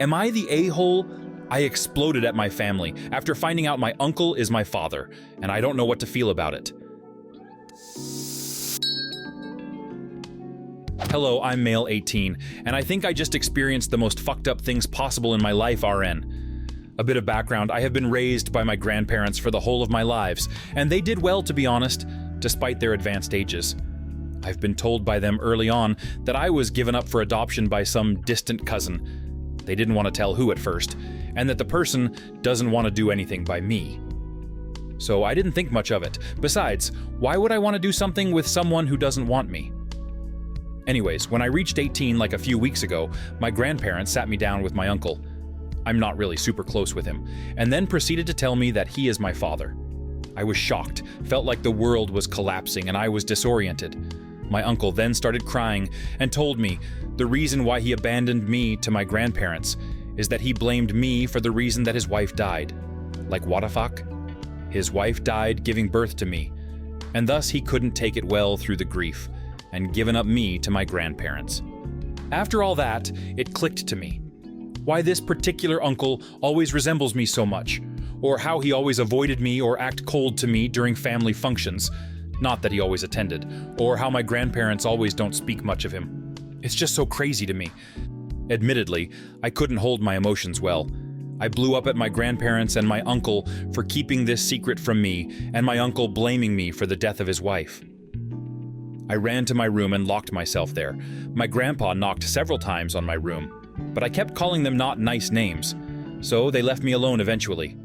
Am I the a-hole? I exploded at my family after finding out my uncle is my father, and I don't know what to feel about it. Hello, I'm male 18, and I think I just experienced the most fucked up things possible in my life, RN. A bit of background, I have been raised by my grandparents for the whole of my lives, and they did well, to be honest, despite their advanced ages. I've been told by them early on that I was given up for adoption by some distant cousin. They didn't want to tell who at first, and that the person doesn't want to do anything by me. So I didn't think much of it. Besides, why would I want to do something with someone who doesn't want me? Anyways, when I reached 18 like a few weeks ago, my grandparents sat me down with my uncle. I'm not really super close with him, and then proceeded to tell me that he is my father. I was shocked, felt like the world was collapsing, and I was disoriented. My uncle then started crying and told me the reason why he abandoned me to my grandparents is that he blamed me for the reason that his wife died. Like what the fuck? His wife died giving birth to me, and thus he couldn't take it well through the grief, and given up me to my grandparents. After all that, it clicked to me. Why this particular uncle always resembles me so much, or how he always avoided me or acted cold to me during family functions, not that he always attended, or how my grandparents always don't speak much of him. It's just so crazy to me. Admittedly, I couldn't hold my emotions well. I blew up at my grandparents and my uncle for keeping this secret from me, and my uncle blaming me for the death of his wife. I ran to my room and locked myself there. My grandpa knocked several times on my room, but I kept calling them not nice names, so they left me alone eventually.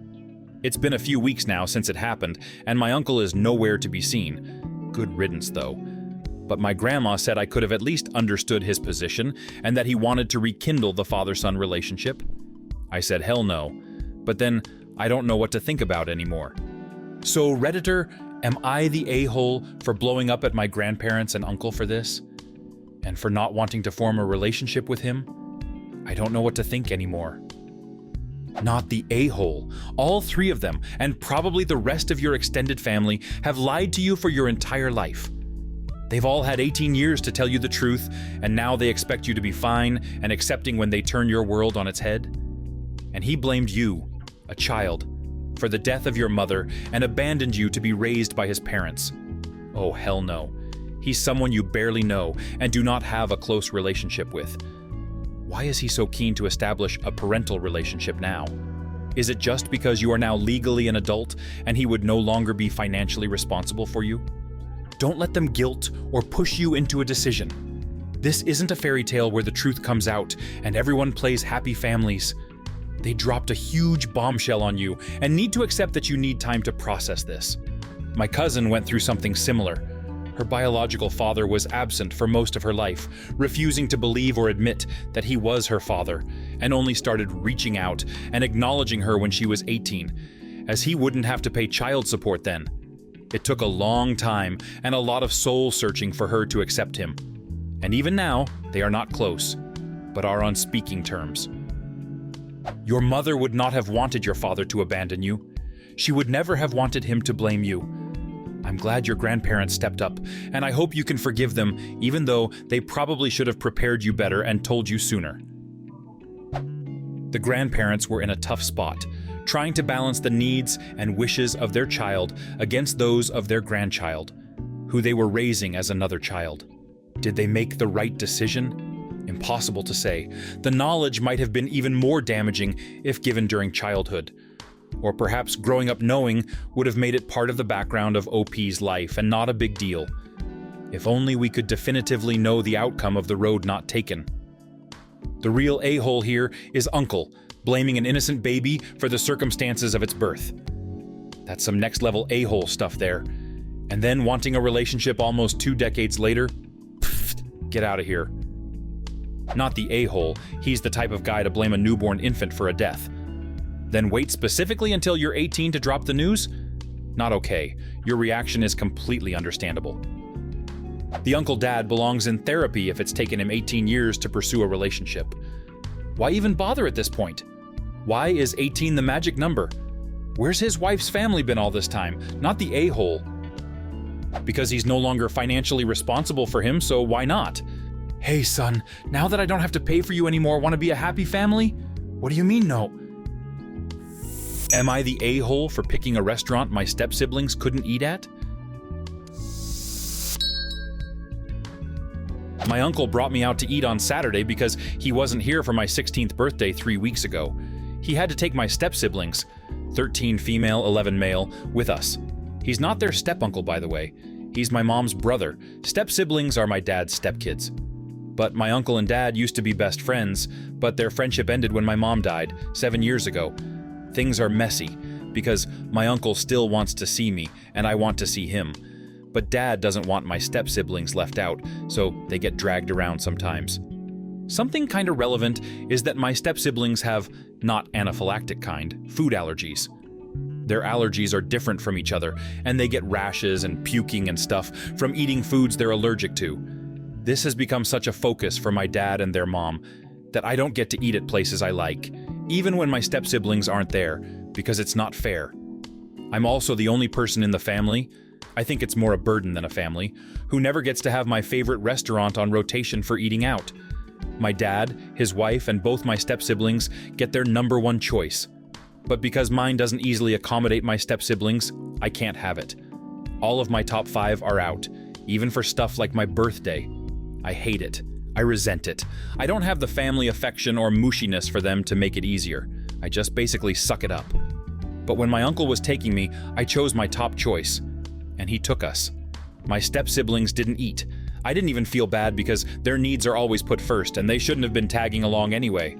It's been a few weeks now since it happened, and my uncle is nowhere to be seen. Good riddance, though. But my grandma said I could have at least understood his position, and that he wanted to rekindle the father-son relationship. I said hell no, but then I don't know what to think about anymore. So, Redditor, am I the a-hole for blowing up at my grandparents and uncle for this? And for not wanting to form a relationship with him? I don't know what to think anymore. Not the a-hole. All three of them, and probably the rest of your extended family, have lied to you for your entire life. They've all had 18 years to tell you the truth, and now they expect you to be fine and accepting when they turn your world on its head. And he blamed you, a child, for the death of your mother and abandoned you to be raised by his parents. Oh, hell no. He's someone you barely know and do not have a close relationship with. Why is he so keen to establish a parental relationship now? Is it just because you are now legally an adult and he would no longer be financially responsible for you? Don't let them guilt or push you into a decision. This isn't a fairy tale where the truth comes out and everyone plays happy families. They dropped a huge bombshell on you and need to accept that you need time to process this. My cousin went through something similar. Her biological father was absent for most of her life, refusing to believe or admit that he was her father, and only started reaching out and acknowledging her when she was 18, as he wouldn't have to pay child support then. It took a long time and a lot of soul-searching for her to accept him. And even now, they are not close, but are on speaking terms. Your mother would not have wanted your father to abandon you. She would never have wanted him to blame you. I'm glad your grandparents stepped up, and I hope you can forgive them, even though they probably should have prepared you better and told you sooner. The grandparents were in a tough spot, trying to balance the needs and wishes of their child against those of their grandchild, who they were raising as another child. Did they make the right decision? Impossible to say. The knowledge might have been even more damaging if given during childhood. Or perhaps growing up knowing would have made it part of the background of OP's life and not a big deal. If only we could definitively know the outcome of the road not taken. The real a-hole here is Uncle, blaming an innocent baby for the circumstances of its birth. That's some next-level a-hole stuff there. And then wanting a relationship almost 2 decades later? Pfft, get out of here. Not the a-hole, he's the type of guy to blame a newborn infant for a death. Then wait specifically until you're 18 to drop the news? Not okay. Your reaction is completely understandable. The uncle-dad belongs in therapy if it's taken him 18 years to pursue a relationship. Why even bother at this point? Why is 18 the magic number? Where's his wife's family been all this time? Not the a-hole. Because he's no longer financially responsible for him, so why not? Hey son, now that I don't have to pay for you anymore, want to be a happy family? What do you mean, no? Am I the a-hole for picking a restaurant my step-siblings couldn't eat at? My uncle brought me out to eat on Saturday because he wasn't here for my 16th birthday 3 weeks ago. He had to take my step-siblings, 13 female, 11 male, with us. He's not their step-uncle, by the way. He's my mom's brother. Step-siblings are my dad's stepkids. But my uncle and dad used to be best friends, but their friendship ended when my mom died, 7 years ago. Things are messy, because my uncle still wants to see me, and I want to see him. But dad doesn't want my step-siblings left out, so they get dragged around sometimes. Something kind of relevant is that my step-siblings have not anaphylactic kind, food allergies. Their allergies are different from each other, and they get rashes and puking and stuff from eating foods they're allergic to. This has become such a focus for my dad and their mom that I don't get to eat at places I like, even when my step-siblings aren't there, because it's not fair. I'm also the only person in the family, I think it's more a burden than a family, who never gets to have my favorite restaurant on rotation for eating out. My dad, his wife, and both my step-siblings get their #1 choice. But because mine doesn't easily accommodate my step-siblings, I can't have it. All of my top 5 are out, even for stuff like my birthday. I hate it. I resent it. I don't have the family affection or mushiness for them to make it easier. I just basically suck it up. But when my uncle was taking me, I chose my top choice. And he took us. My step-siblings didn't eat. I didn't even feel bad because their needs are always put first and they shouldn't have been tagging along anyway.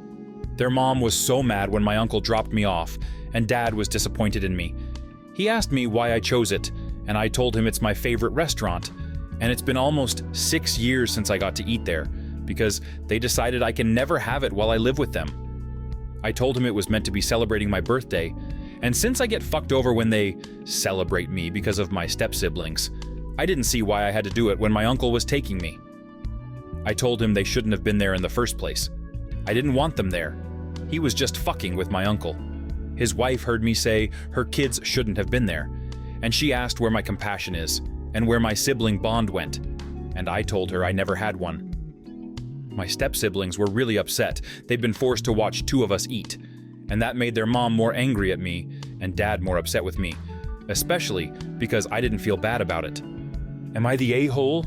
Their mom was so mad when my uncle dropped me off, and dad was disappointed in me. He asked me why I chose it, and I told him it's my favorite restaurant. And it's been almost 6 years since I got to eat there, because they decided I can never have it while I live with them. I told him it was meant to be celebrating my birthday, and since I get fucked over when they celebrate me because of my step-siblings, I didn't see why I had to do it when my uncle was taking me. I told him they shouldn't have been there in the first place. I didn't want them there. He was just fucking with my uncle. His wife heard me say her kids shouldn't have been there, and she asked where my compassion is, and where my sibling bond went, and I told her I never had one. My step-siblings were really upset. They'd been forced to watch 2 of us eat, and that made their mom more angry at me and dad more upset with me, especially because I didn't feel bad about it. Am I the a-hole?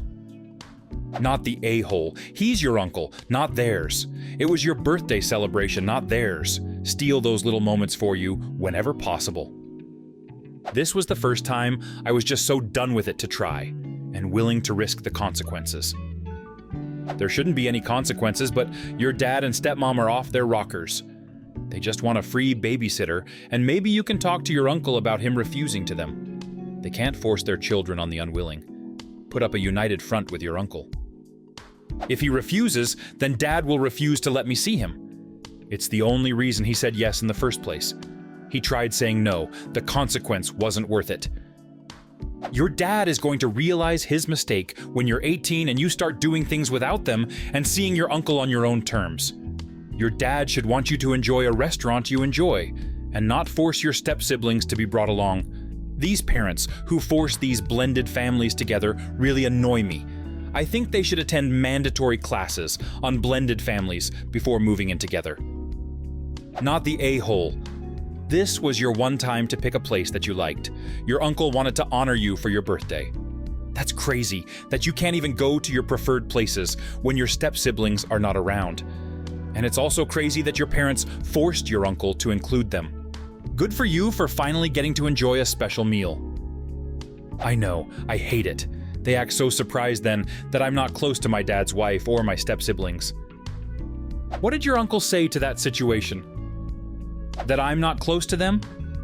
Not the a-hole. He's your uncle, not theirs. It was your birthday celebration, not theirs. Steal those little moments for you whenever possible. This was the first time I was just so done with it to try, and willing to risk the consequences. There shouldn't be any consequences, but your dad and stepmom are off their rockers. They just want a free babysitter, and maybe you can talk to your uncle about him refusing to them. They can't force their children on the unwilling. Put up a united front with your uncle. If he refuses, then dad will refuse to let me see him. It's the only reason he said yes in the first place. He tried saying no. The consequence wasn't worth it. Your dad is going to realize his mistake when you're 18 and you start doing things without them and seeing your uncle on your own terms. Your dad should want you to enjoy a restaurant you enjoy, and not force your step-siblings to be brought along. These parents who force these blended families together really annoy me. I think they should attend mandatory classes on blended families before moving in together. Not the a-hole. This was your one time to pick a place that you liked. Your uncle wanted to honor you for your birthday. That's crazy that you can't even go to your preferred places when your step-siblings are not around. And it's also crazy that your parents forced your uncle to include them. Good for you for finally getting to enjoy a special meal. I know, I hate it. They act so surprised then that I'm not close to my dad's wife or my step-siblings. What did your uncle say to that situation? That I'm not close to them?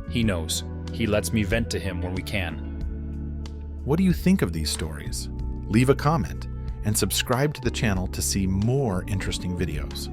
He knows. He lets me vent to him when we can. What do you think of these stories? Leave a comment and subscribe to the channel to see more interesting videos.